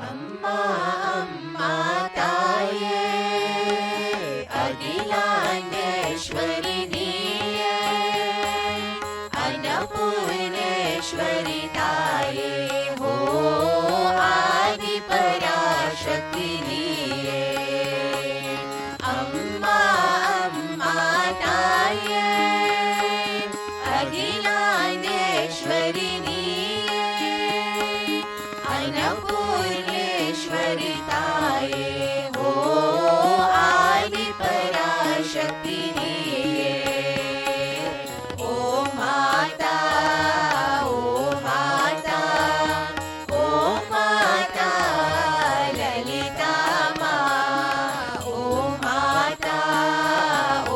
अम्मा अम्मा ताये अखिलांडेश्वरी नीये अन्नपूर्णेश्वरी ताये हो आदि पराशक्ति नीये अम्मा अम्मा ताये अखिलांडेश्वरी नीये अन्नपूर्णेश्वरी ताये हो आदि पराशक्ति नीये ओ माता ओ माता ओ माता ललिता माँ ओ माता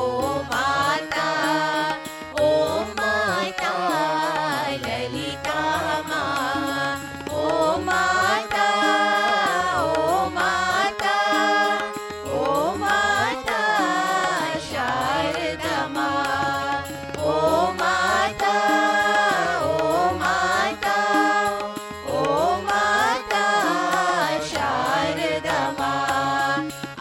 ओ माता ओ माता ललिता माँ ओ माता ओ माता ओ माता शारदा माँ ओ माता ओ माता ओ माता शारदा माँ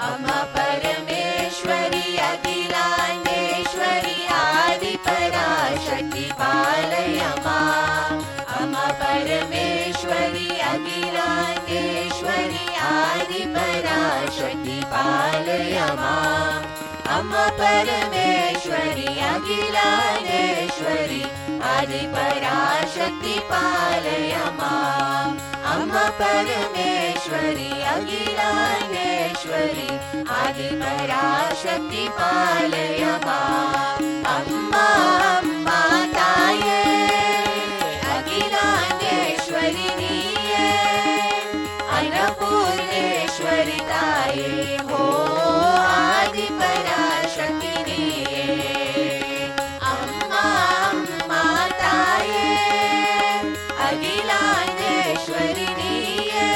अम्मा परमेश्वरी अखिलांडेश्वरी आदि पराशक्ति पालय माँ अम्मा परमेश्वरी अखिलांडेश्वरी आदि पराशक्ति पालय माँ अम्मा परमेश्वरी अखिलांडेश्वरी आदि पराशक्ति पालय माँ अम्मा परमेश्वरी अखिलांडेश्वरी आदि पराशक्ति पालय माँ अम्मा अम्मा ताये अखिलांडेश्वरी नीये अन्नपूर्णेश्वरी ताये हो आदि पराशक्ति नीये अम्मा अम्मा ताये अखिलांडेश्वरी नीये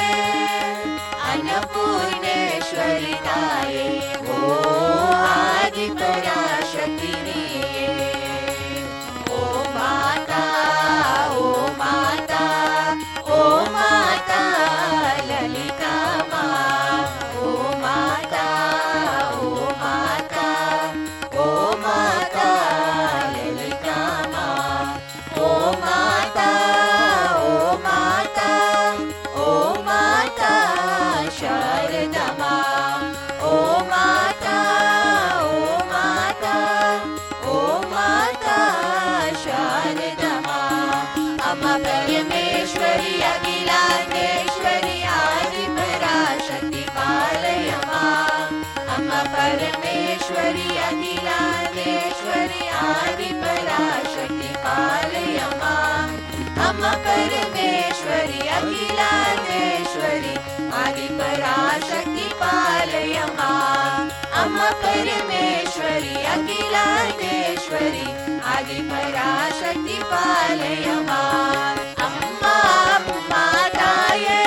अन्नपूर्णेश्वरी ताये हो आदि पराशक्ति नीये ओ माता ओ माता ओ माता ललिता माँ ओ माता ओ माता ओ माता ललिता माँ ओ माता ओ माता ओ माता शारदा माँ ओ माता ओ माता ओ माता शारदा माँ अम्मा परमेश्वरी अखिलांडेश्वरी आदि पराशक्ति पालय माँ अम्मा परमेश्वरी अखिलांडेश्वरी आदि पराशक्ति पालय माँ अम्मा परमेश्वरी अखिलांडेश्वरी आदि पराशक्ति पालय माँ अम्मा परमेश्वरी अखिलांडेश्वरी आदि पराशक्ति पालय माँ अम्मा अम्मा ताये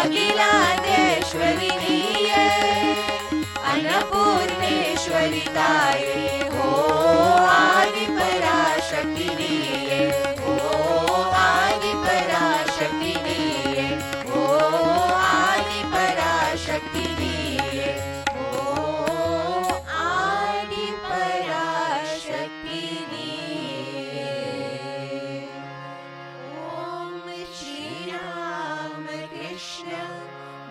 अखिलांडेश्वरी नीये अन्नपूर्णेश्वरी ताये हो आदि पराशक्ति नीये हो आदि पराशक्ति नीये हो आदि पराशक्ति नीये हो आदि पराशक्ति नीये ओम श्री रामकृष्ण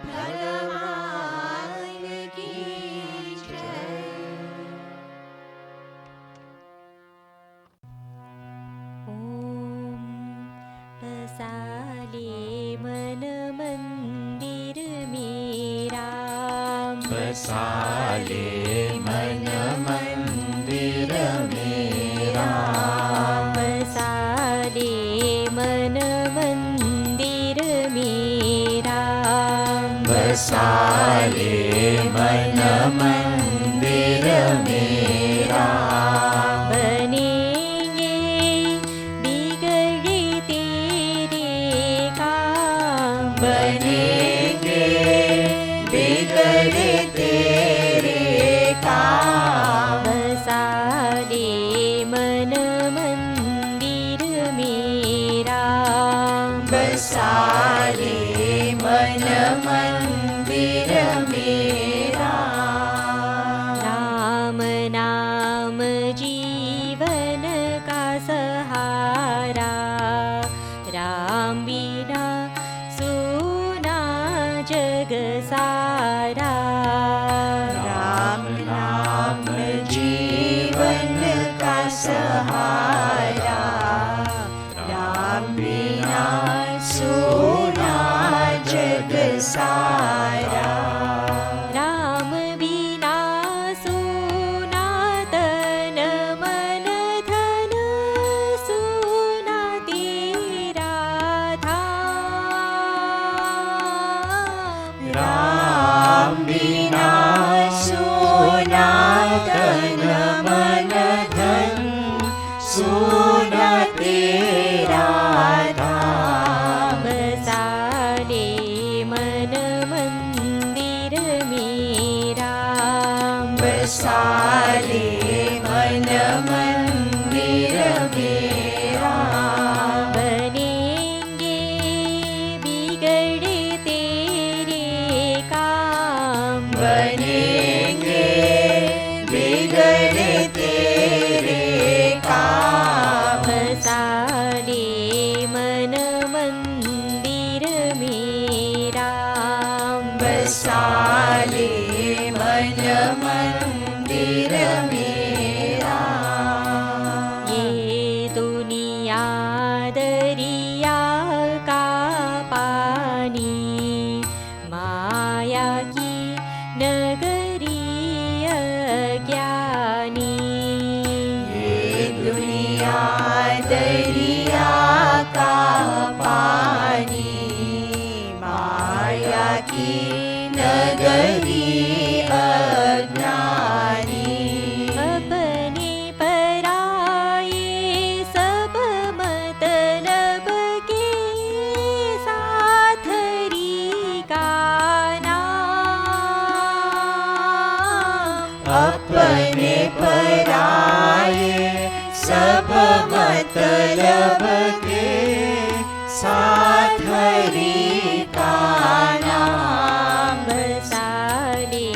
भगवान की जय। ओम बसाले मन मंदिर मेरा बसाले मन मंदिर मेरा बसाले मन मंदिर मेरा बसाले मन मंदिर मेरा बनेंगे बिगड़े तेरे काम बनेंगे बिगड़े तेरे काम बसाले मन मंदिर मेरा बसाले मन मंदिर मेरा। राम नाम जीवन का सहारा, राम बिना सूना जग सारा। राम नाम जीवन का सहारा, राम बिना सूना जग सारा। राम बिना सूना तन मन धन, सूना तेरा धाम। राम बिना सूना तन मन धन, सूना तेरा धाम। बसाले मन मंदिर मेरा, बसाले मन मंदिर मेरा। बनेंगे बिगड़े तेरे काम, बनेंगे बिगड़े तेरे काम। बसाले मन मंदिर मेरा, बसाले मन मंदिर मेरा। ये दुनिया दरिया का पानी, माया की नगरी अज्ञानी। ये दुनिया दरिया का पानी, माया की नगरी अज्ञानी। अपने पराये सब मतलब के साथरी का नाम। अपने पराये सब मतलब के साथ हरि का नाम। बसाले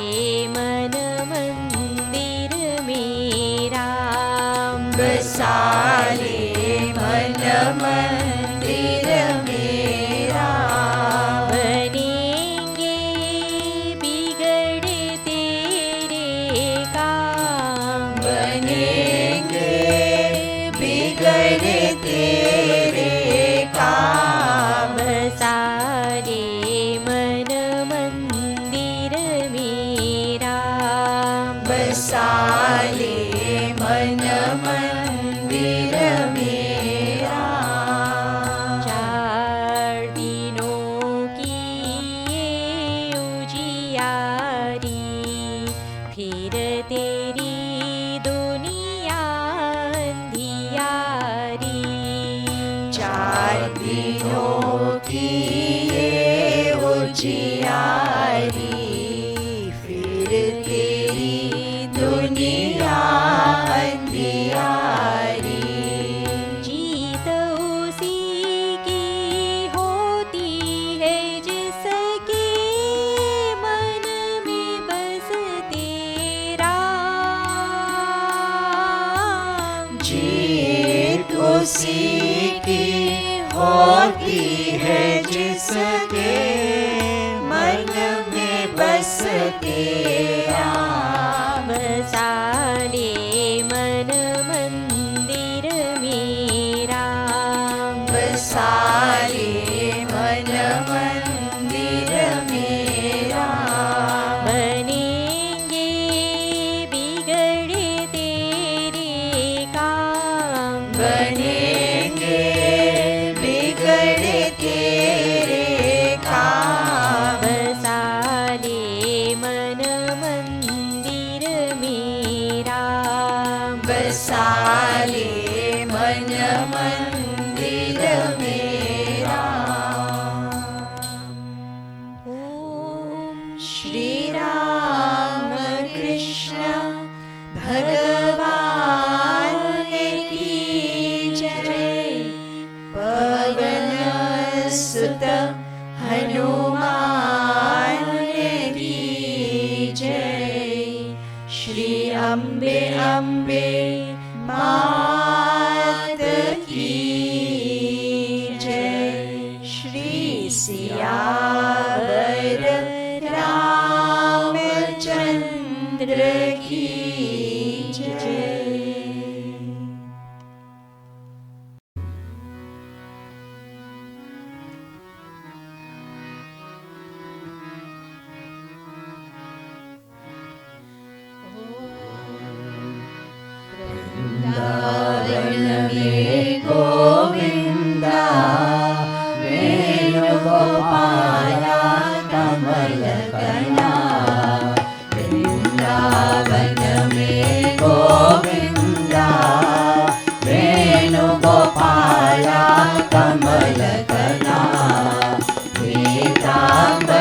मन मंदिर मेरा, बसाले मन मंदिर मेरा। बनेंगे बिगड़े तेरे काम, बनेंगे बिगड़े तेरे काम। बसाले मन मंदिर मेरा, बसाले मन मंदिर मेरा। चार दिनों की ये उजियारी, फिर तेरी दुनिया अंधियारी। चार दिनों की ये उजियारी, फिर तेरी दुनिया अंधियारी। जीत उसी की होती है जिसके मन में बस तेरा। जीत उसी की होती है जिसके मन में बस तेरा। बसाले मन मंदिर मेरा, बसाले मन मंदिर मेरा। बनेंगे बिगड़े तेरे काम, बनेंगे बिगड़े तेरे सुत हनुमान की जय। श्री अम्बे अम्बे मात की जय। श्री सियावर रामचंद्र की जय। वृंदावनमे गोविंदा वेणुगोपाला कमलकना। वृंदावनमे गोविंदा वेणुगोपाला कमलकना। पीताम्बरधर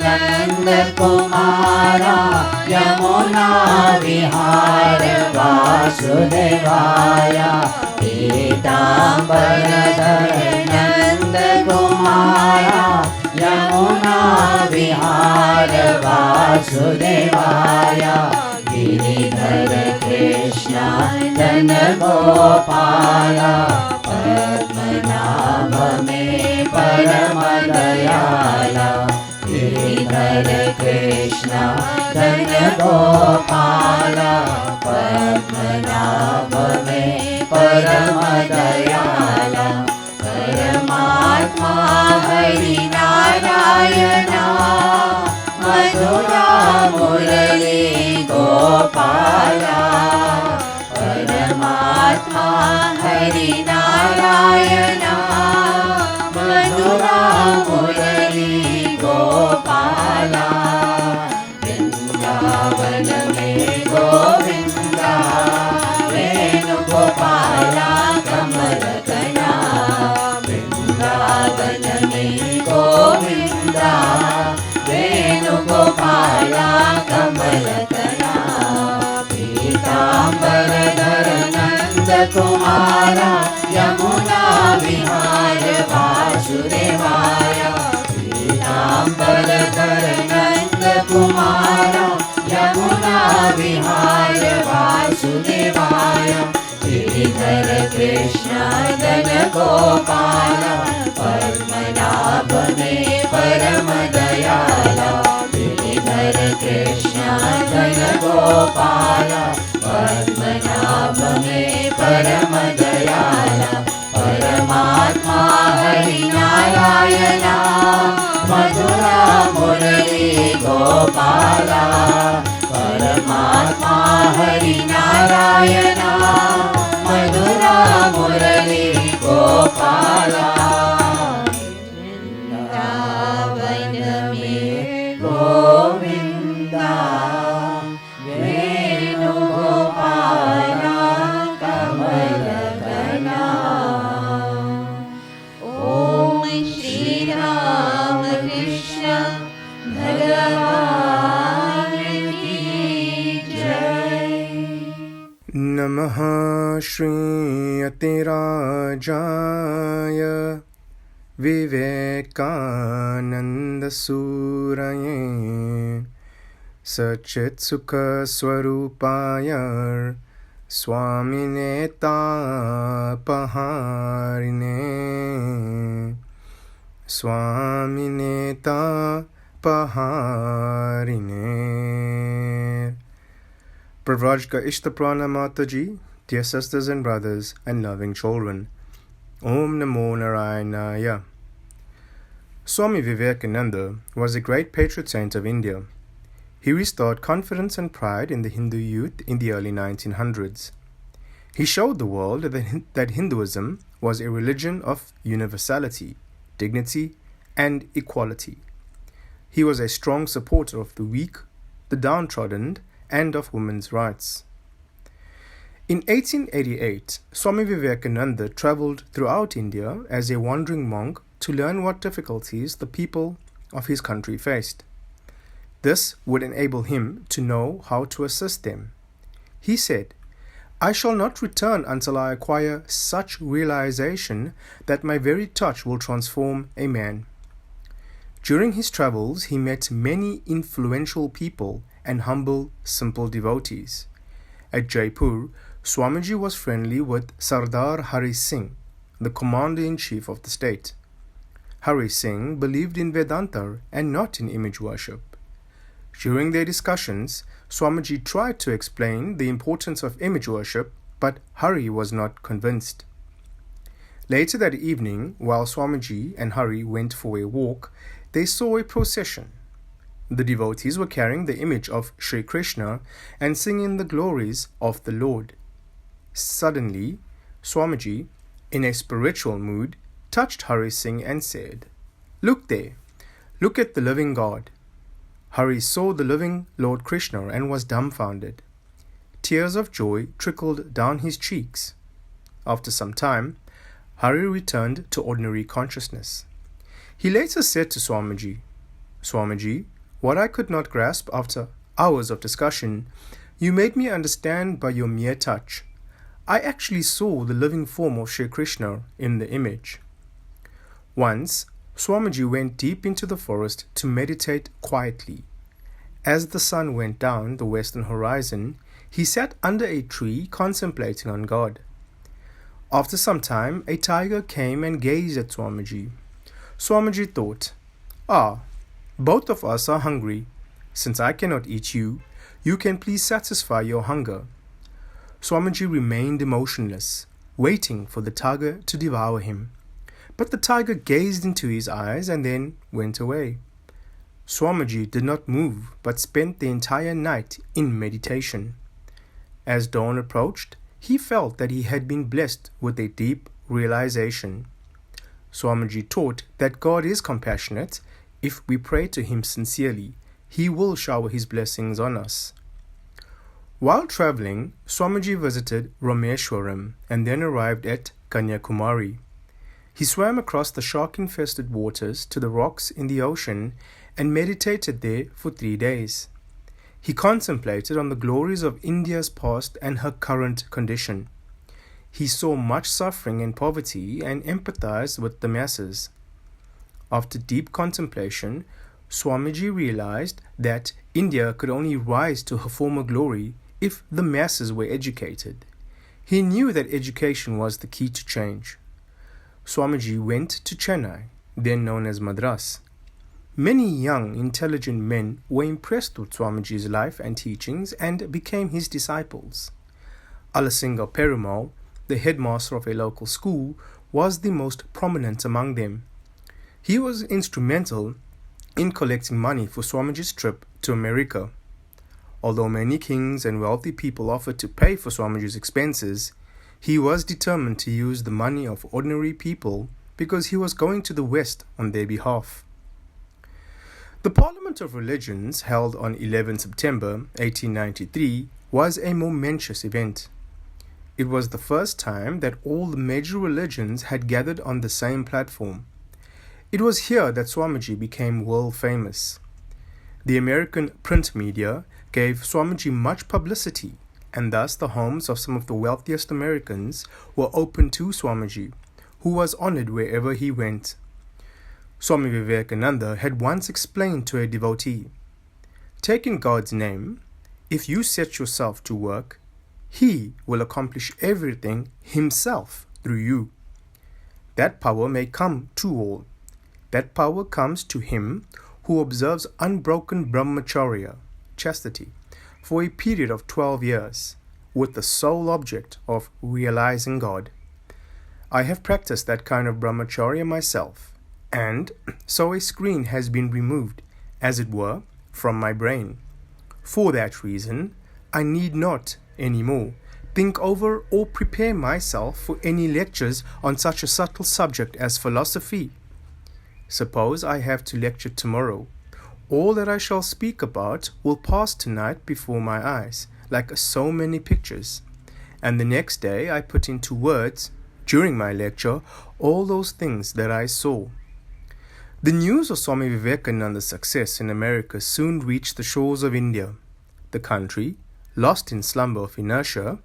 नंद कुमारा यमुना विहार वासुदेवाया। पीताम्बरधर नंद कुमारा यमुना विहार वासुदेवाया। गिरिधर कृष्ण नंदन गोपाला पद्मनाभ में परम दयाला। गिरिधर कृष्ण नंदन गोपाला पद्मनाभ में परम दयाला। परमात्मा हरि नारायणा मधुरा मुरली गोपाला। परमात्मा हरि नारायणा मधुरा मुरली गोपाला। वृंदावन में गोविंदा वेणुगोपाला कमलकना। वृंदावन में गोविंदा वेणुगोपाला कमलकना। पीताम्बरधर नंद कुमारा यमुना विहार वासुदेवाया। पीताम्बरधर नंद कुमारा यमुना विहार वासुदेवाया। गिरिधर कृष्ण नंदन गोपाला पद्मनाभ में परम दयाला। गिरिधर कृष्ण नंदन गोपाला पद्मनाभ में परम दयाला। परमात्मा हरि नारायणा मधुरा मुरली गोपाला। परमात्मा हरि नारायणा मधुरा मुरली गोपाला। वृंदावन में गोविंदा वेणुगोपाला कमलकना। ओम श्री रामकृष्ण भगवान की जय। नमः Shri अतिराजाय Vivekananda सूरये सच्चित्सुखस्वरूपाय स्वामिने तापहारिणे। स्वामिने तापहारिणे। Pravrajka Ishtaprana Mataji, dear sisters and brothers and loving children, Om Namo Narayanaya. Swami Vivekananda was a great patron saint of India. He restored confidence and pride in the Hindu youth in the early 1900s. He showed the world that Hinduism was a religion of universality, dignity, and equality. He was a strong supporter of the weak, the downtrodden, and of women's rights. In 1888, Swami Vivekananda traveled throughout India as a wandering monk to learn what difficulties the people of his country faced. This would enable him to know how to assist them. He said, I shall not return until I acquire such realization that my very touch will transform a man. During his travels, he met many influential people and humble, simple devotees. At Jaipur, Swamiji was friendly with Sardar Hari Singh, the commander-in-chief of the state. Hari Singh believed in Vedanta and not in image worship. During their discussions, Swamiji tried to explain the importance of image worship, but Hari was not convinced. Later that evening, while Swamiji and Hari went for a walk, they saw a procession. The devotees were carrying the image of Sri Krishna and singing the glories of the Lord. Suddenly, Swamiji, in a spiritual mood, touched Hari Singh and said, "Look there, look at the living God." Hari saw the living Lord Krishna and was dumbfounded. Tears of joy trickled down his cheeks. After some time, Hari returned to ordinary consciousness. He later said to Swamiji, "Swamiji, what I could not grasp after hours of discussion, you made me understand by your mere touch. I actually saw the living form of Sri Krishna in the image." Once, Swamiji went deep into the forest to meditate quietly. As the sun went down the western horizon, he sat under a tree contemplating on God. After some time, a tiger came and gazed at Swamiji. Swamiji thought, both of us are hungry. Since I cannot eat you, you can please satisfy your hunger." Swamiji remained emotionless, waiting for the tiger to devour him. But the tiger gazed into his eyes and then went away. Swamiji did not move, but spent the entire night in meditation. As dawn approached, he felt that he had been blessed with a deep realization. Swamiji taught that God is compassionate. If we pray to Him sincerely, He will shower His blessings on us. While traveling, Swamiji visited Rameshwaram and then arrived at Kanyakumari. He swam across the shark-infested waters to the rocks in the ocean and meditated there for 3 days. He contemplated on the glories of India's past and her current condition. He saw much suffering and poverty and empathized with the masses. After deep contemplation, Swamiji realized that India could only rise to her former glory if the masses were educated. He knew that education was the key to change. Swamiji went to Chennai, then known as Madras. Many young, intelligent men were impressed with Swamiji's life and teachings and became his disciples. Alasinga Perumal, the headmaster of a local school, was the most prominent among them. He was instrumental in collecting money for Swamiji's trip to America. Although many kings and wealthy people offered to pay for Swamiji's expenses, he was determined to use the money of ordinary people because he was going to the West on their behalf. The Parliament of Religions, held on 11 September 1893, was a momentous event. It was the first time that all the major religions had gathered on the same platform. It was here that Swamiji became world famous. The American print media gave Swamiji much publicity, and thus the homes of some of the wealthiest Americans were open to Swamiji, who was honored wherever he went. Swami Vivekananda had once explained to a devotee, "Take in God's name, if you set yourself to work, He will accomplish everything Himself through you. That power may come to all. That power comes to him who observes unbroken brahmacharya, chastity, for a period of 12 years, with the sole object of realizing God. I have practiced that kind of brahmacharya myself, and so a screen has been removed, as it were, from my brain. For that reason, I need not anymore think over or prepare myself for any lectures on such a subtle subject as philosophy. Suppose I have to lecture tomorrow. All that I shall speak about will pass tonight before my eyes, like so many pictures, and the next day I put into words, during my lecture, all those things that I saw." The news of Swami Vivekananda's success in America soon reached the shores of India. The country, lost in slumber of inertia,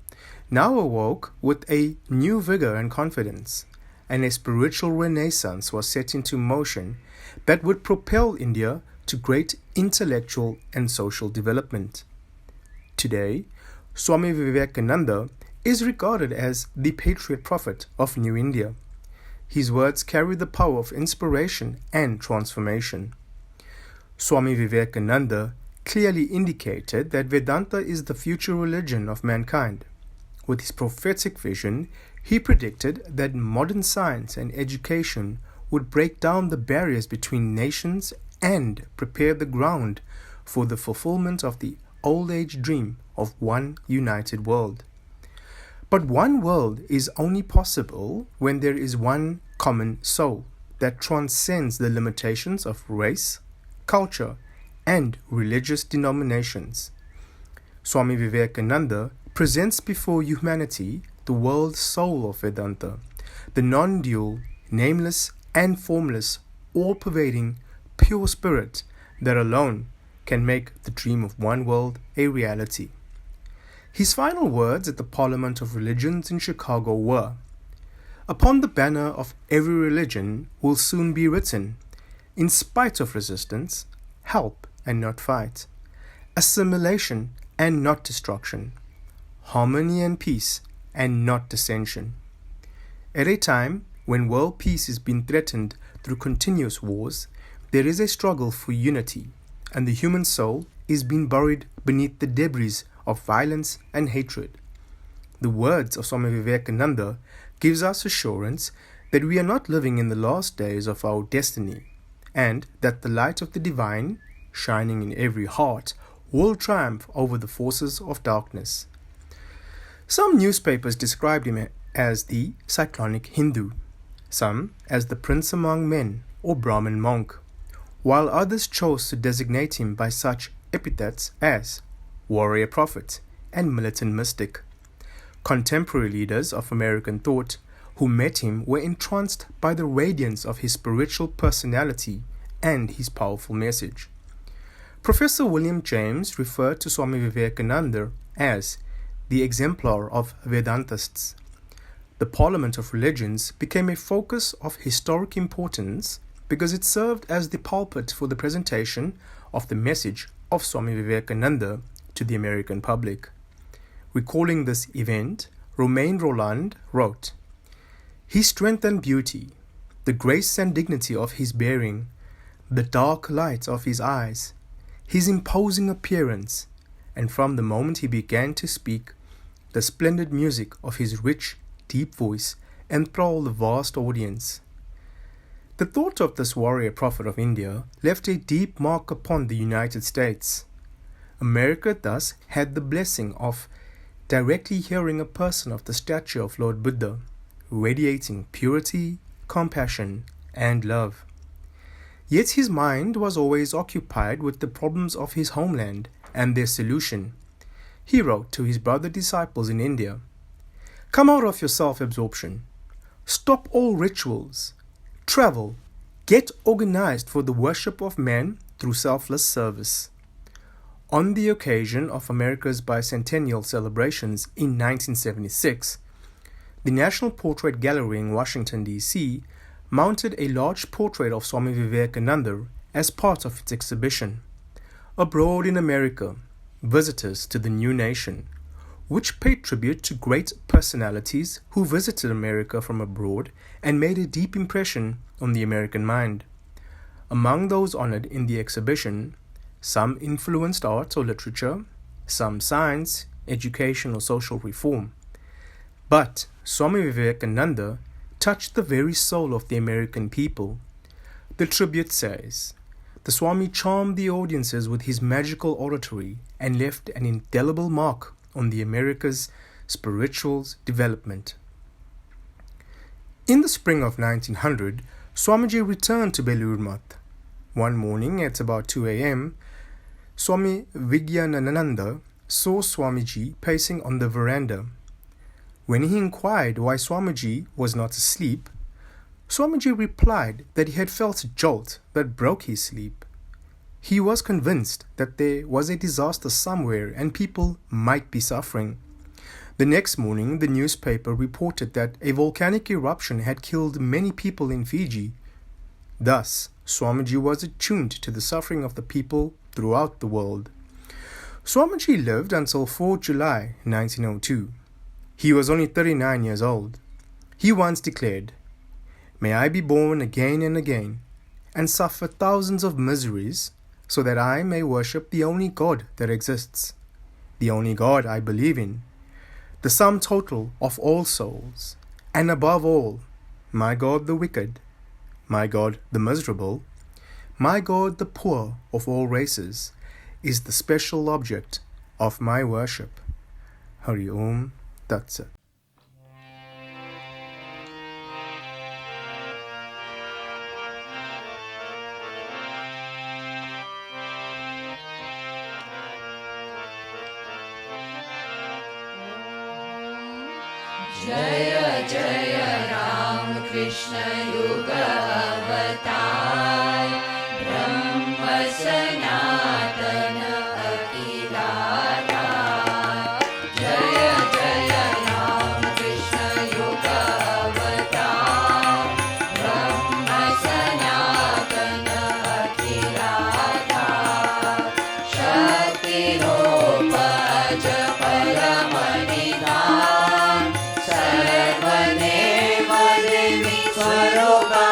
now awoke with a new vigor and confidence, and a spiritual renaissance was set into motion that would propel India to great intellectual and social development. Today, Swami Vivekananda is regarded as the patriot prophet of New India. His words carry the power of inspiration and transformation. Swami Vivekananda clearly indicated that Vedanta is the future religion of mankind. With his prophetic vision, he predicted that modern science and education would break down the barriers between nations and prepare the ground for the fulfillment of the old age dream of one united world. But one world is only possible when there is one common soul that transcends the limitations of race, culture, and religious denominations. Swami Vivekananda presents before humanity the world soul of Vedanta, the non-dual, nameless, and formless, all-pervading, pure spirit that alone can make the dream of one world a reality. His final words at the Parliament of Religions in Chicago were, "Upon the banner of every religion will soon be written, in spite of resistance, help and not fight, assimilation and not destruction, harmony and peace and not dissension." At a time when world peace is being threatened through continuous wars, there is a struggle for unity, and the human soul is being buried beneath the debris of violence and hatred. The words of Swami Vivekananda gives us assurance that we are not living in the last days of our destiny, and that the light of the divine, shining in every heart, will triumph over the forces of darkness. Some newspapers described him as the cyclonic Hindu, some as the prince among men or Brahmin monk, while others chose to designate him by such epithets as warrior prophet and militant mystic. Contemporary leaders of American thought who met him were entranced by the radiance of his spiritual personality and his powerful message. Professor William James referred to Swami Vivekananda as the exemplar of Vedantists. The Parliament of Religions became a focus of historic importance because it served as the pulpit for the presentation of the message of Swami Vivekananda to the American public. Recalling this event, Romain Rolland wrote, "His strength and beauty, the grace and dignity of his bearing, the dark light of his eyes, his imposing appearance, and from the moment he began to speak, the splendid music of his rich, deep voice enthralled the vast audience." The thought of this warrior prophet of India left a deep mark upon the United States. America thus had the blessing of directly hearing a person of the stature of Lord Buddha, radiating purity, compassion, and love. Yet his mind was always occupied with the problems of his homeland and their solution. He wrote to his brother disciples in India, "Come out of your self-absorption. Stop all rituals. Travel. Get organized for the worship of man through selfless service." On the occasion of America's bicentennial celebrations in 1976, the National Portrait Gallery in Washington, D.C. mounted a large portrait of Swami Vivekananda as part of its exhibition. Abroad in America, visitors to the new nation, which paid tribute to great personalities who visited America from abroad and made a deep impression on the American mind. Among those honored in the exhibition, some influenced art or literature, some science, education or social reform. But Swami Vivekananda touched the very soul of the American people. The tribute says, "The Swami charmed the audiences with his magical oratory and left an indelible mark on the America's spiritual development." In the spring of 1900, Swamiji returned to Belur Math. One morning at about 2 a.m., Swami Vivekananda saw Swamiji pacing on the veranda. When he inquired why Swamiji was not asleep, Swamiji replied that he had felt a jolt that broke his sleep. He was convinced that there was a disaster somewhere and people might be suffering. The next morning, the newspaper reported that a volcanic eruption had killed many people in Fiji. Thus, Swamiji was attuned to the suffering of the people throughout the world. Swamiji lived until 4 July 1902. He was only 39 years old. He once declared, "May I be born again and again, and suffer thousands of miseries, so that I may worship the only God that exists, the only God I believe in, the sum total of all souls, and above all, my God the wicked, my God the miserable, my God the poor of all races, is the special object of my worship." Hari Om Tat Sat. Jaya Jaya Ramakrishna Yuga Avatar Brahma Sanatana Akhiladhar. Jaya Jaya Ramakrishna Yuga Avatar Brahma Sanatana Akhiladhar. Shakti Rupa Aja Paramanidhan Sarvadeva Devi Swarupa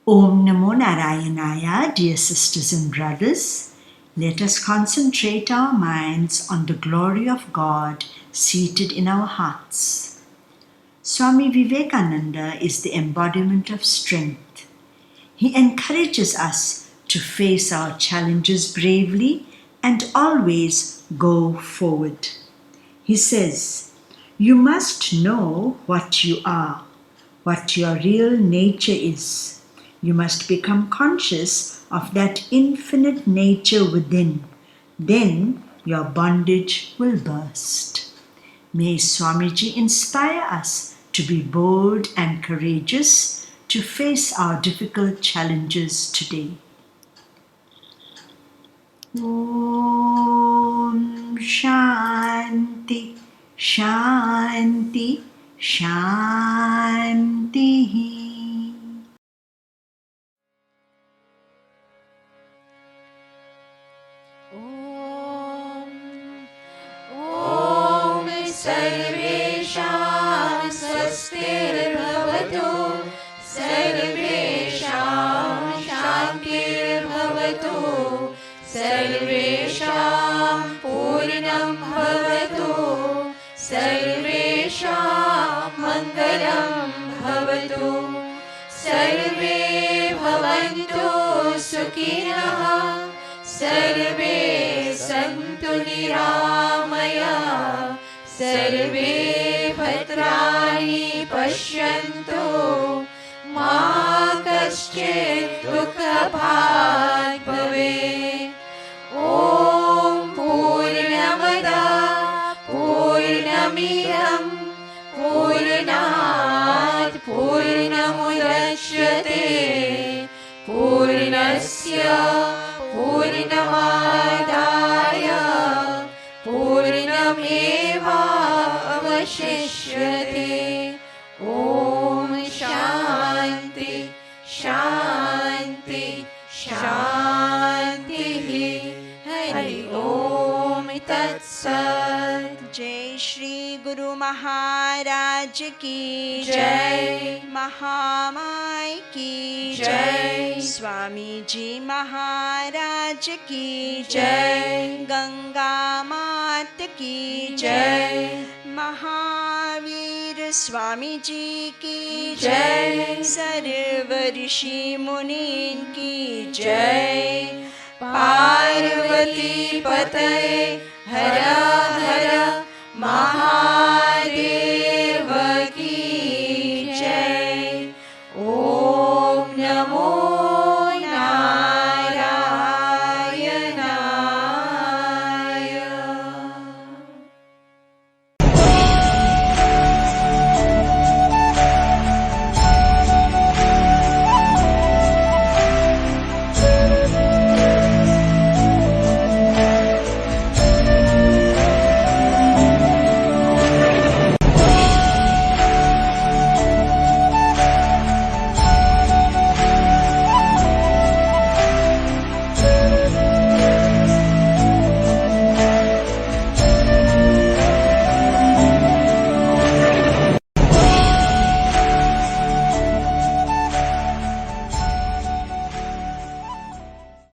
Om Namo Narayanaya, dear sisters and brothers. Let us concentrate our minds on the glory of God seated in our hearts. Swami Vivekananda is the embodiment of strength. He encourages us to face our challenges bravely and always go forward. He says, "You must know what you are, what your real nature is. You must become conscious of that infinite nature within. Then your bondage will burst." May Swamiji inspire us to be bold and courageous to face our difficult challenges today. Om Shanti, Shanti, Shanti. ॐ सर्वेषां स्वस्तिर्भवतु सर्वेषां शान्तिर्भवतु सर्वेषां पूर्णं भवतु सर्वेषां मङ्गलं भवतु सर्वे भवन्तु सुखिनः सर्वे सन्तु निरामया सर्वे भद्राणि पश्यन्तु मा कश्चित् दुःखभाग् भवेत् ॐ पूर्णमदः पूर्णमिदं पूर्णात् पूर्णमुदच्यते पूर्णस्य पूर्णमादाय पूर्णमेवावशिष्यते ॐ शान्ति शान्ति शान्तिः हरि ॐ तत्सत् जय श्री गुरु महाराज की जय महामाई की जय स्वामी जी महाराज की जय गंगा मात की जय महावीर स्वामी जी की जय सर्व ऋषि मुनीन की जय पार्वती पतये हर हर महादेव की जय ॐ नमो